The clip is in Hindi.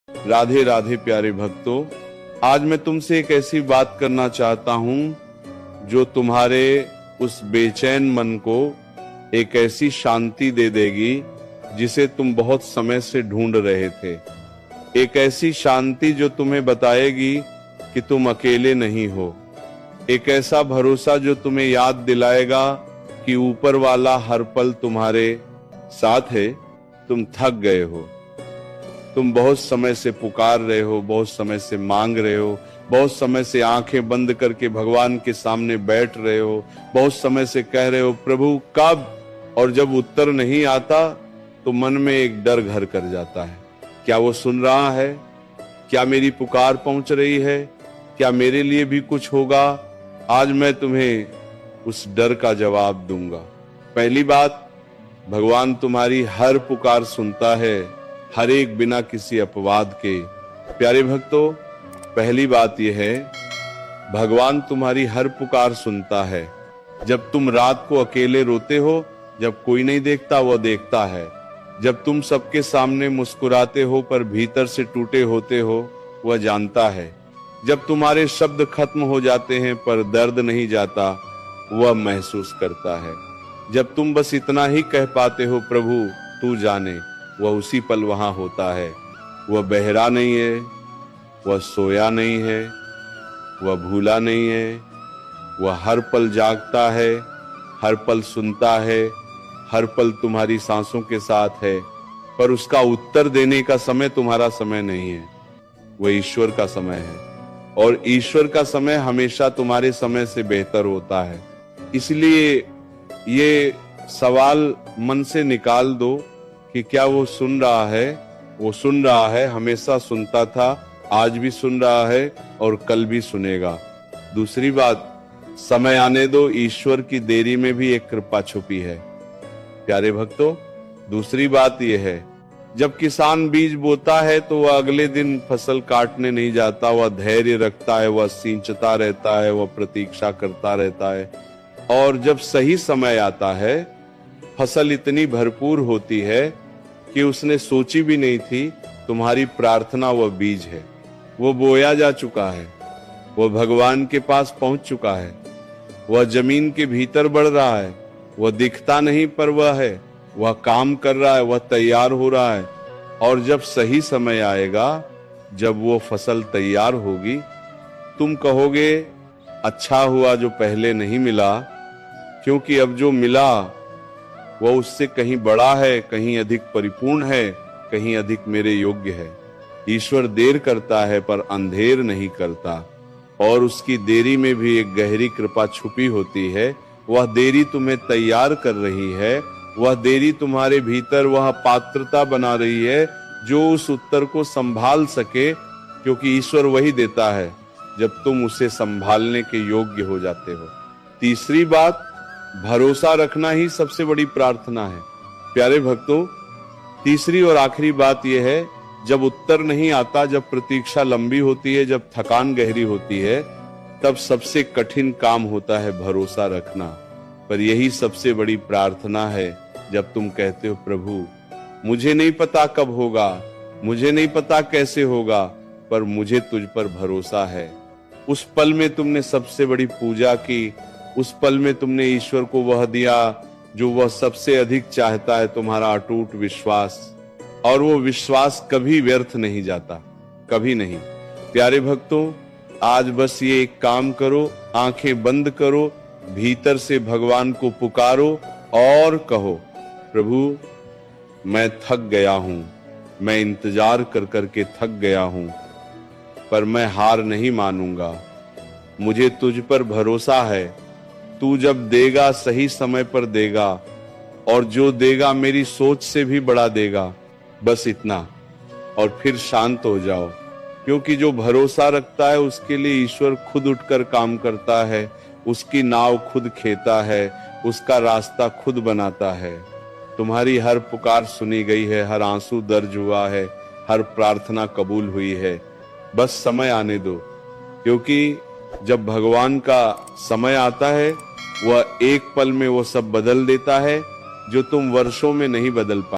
राधे राधे प्यारे भक्तों, आज मैं तुमसे एक ऐसी बात करना चाहता हूं जो तुम्हारे उस बेचैन मन को एक ऐसी शांति दे देगी जिसे तुम बहुत समय से ढूंढ रहे थे। एक ऐसी शांति जो तुम्हें बताएगी कि तुम अकेले नहीं हो। एक ऐसा भरोसा जो तुम्हें याद दिलाएगा कि ऊपर वाला हर पल तुम्हारे साथ है। तुम थक गए हो, तुम बहुत समय से पुकार रहे हो, बहुत समय से मांग रहे हो, बहुत समय से आंखें बंद करके भगवान के सामने बैठ रहे हो, बहुत समय से कह रहे हो प्रभु कब, और जब उत्तर नहीं आता तो मन में एक डर घर कर जाता है। क्या वो सुन रहा है? क्या मेरी पुकार पहुंच रही है? क्या मेरे लिए भी कुछ होगा? आज मैं तुम्हें उस डर का जवाब दूंगा। पहली बात, भगवान तुम्हारी हर पुकार सुनता है, हर एक बिना किसी अपवाद के। प्यारे भक्तों, पहली बात यह है, भगवान तुम्हारी हर पुकार सुनता है। जब तुम रात को अकेले रोते हो, जब कोई नहीं देखता वह देखता है। जब तुम सबके सामने मुस्कुराते हो पर भीतर से टूटे होते हो, वह जानता है। जब तुम्हारे शब्द खत्म हो जाते हैं पर दर्द नहीं जाता, वह महसूस करता है। जब तुम बस इतना ही कह पाते हो प्रभु तू जाने, वह उसी पल वहां होता है। वह बहरा नहीं है, वह सोया नहीं है, वह भूला नहीं है। वह हर पल जागता है, हर पल सुनता है, हर पल तुम्हारी सांसों के साथ है। पर उसका उत्तर देने का समय तुम्हारा समय नहीं है, वह ईश्वर का समय है। और ईश्वर का समय हमेशा तुम्हारे समय से बेहतर होता है। इसलिए ये सवाल मन से निकाल दो कि क्या वो सुन रहा है? वो सुन रहा है, हमेशा सुनता था, आज भी सुन रहा है और कल भी सुनेगा। दूसरी बात, समय आने दो, ईश्वर की देरी में भी एक कृपा छुपी है। प्यारे भक्तों, दूसरी बात यह है, जब किसान बीज बोता है तो वह अगले दिन फसल काटने नहीं जाता, वह धैर्य रखता है, वह सींचता रहता है, वह प्रतीक्षा करता रहता है। और जब सही समय आता है, फसल इतनी भरपूर होती है कि उसने सोची भी नहीं थी। तुम्हारी प्रार्थना वह बीज है, वो बोया जा चुका है, वह भगवान के पास पहुंच चुका है, वह जमीन के भीतर बढ़ रहा है। वह दिखता नहीं पर वह है, वह काम कर रहा है, वह तैयार हो रहा है। और जब सही समय आएगा, जब वो फसल तैयार होगी, तुम कहोगे अच्छा हुआ जो पहले नहीं मिला, क्योंकि अब जो मिला वह उससे कहीं बड़ा है, कहीं अधिक परिपूर्ण है, कहीं अधिक मेरे योग्य है। ईश्वर देर करता है पर अंधेर नहीं करता, और उसकी देरी में भी एक गहरी कृपा छुपी होती है। वह देरी तुम्हें तैयार कर रही है, वह देरी तुम्हारे भीतर वह पात्रता बना रही है जो उस उत्तर को संभाल सके, क्योंकि ईश्वर वही देता है जब तुम उसे संभालने के योग्य हो जाते हो। तीसरी बात, भरोसा रखना ही सबसे बड़ी प्रार्थना है। प्यारे भक्तों, तीसरी और आखिरी बात यह है, जब उत्तर नहीं आता, जब प्रतीक्षा लंबी होती है, जब थकान गहरी होती है, तब सबसे कठिन काम होता है भरोसा रखना। पर यही सबसे बड़ी प्रार्थना है जब तुम कहते हो प्रभु मुझे नहीं पता कब होगा, मुझे नहीं पता कैसे होगा, पर मुझे तुझ पर भरोसा है। उस पल में तुमने सबसे बड़ी पूजा की, उस पल में तुमने ईश्वर को वह दिया जो वह सबसे अधिक चाहता है, तुम्हारा अटूट विश्वास। और वो विश्वास कभी व्यर्थ नहीं जाता, कभी नहीं। प्यारे भक्तों, आज बस ये एक काम करो, आंखें बंद करो, भीतर से भगवान को पुकारो और कहो प्रभु मैं थक गया हूं, मैं इंतजार कर करके थक गया हूं, पर मैं हार नहीं मानूंगा। मुझे तुझ पर भरोसा है, तू जब देगा सही समय पर देगा, और जो देगा मेरी सोच से भी बड़ा देगा। बस इतना, और फिर शांत हो जाओ, क्योंकि जो भरोसा रखता है उसके लिए ईश्वर खुद उठकर काम करता है, उसकी नाव खुद खेता है, उसका रास्ता खुद बनाता है। तुम्हारी हर पुकार सुनी गई है, हर आंसू दर्ज हुआ है, हर प्रार्थना कबूल हुई है। बस समय आने दो, क्योंकि जब भगवान का समय आता है, वह एक पल में वो सब बदल देता है जो तुम वर्षों में नहीं बदल पाते।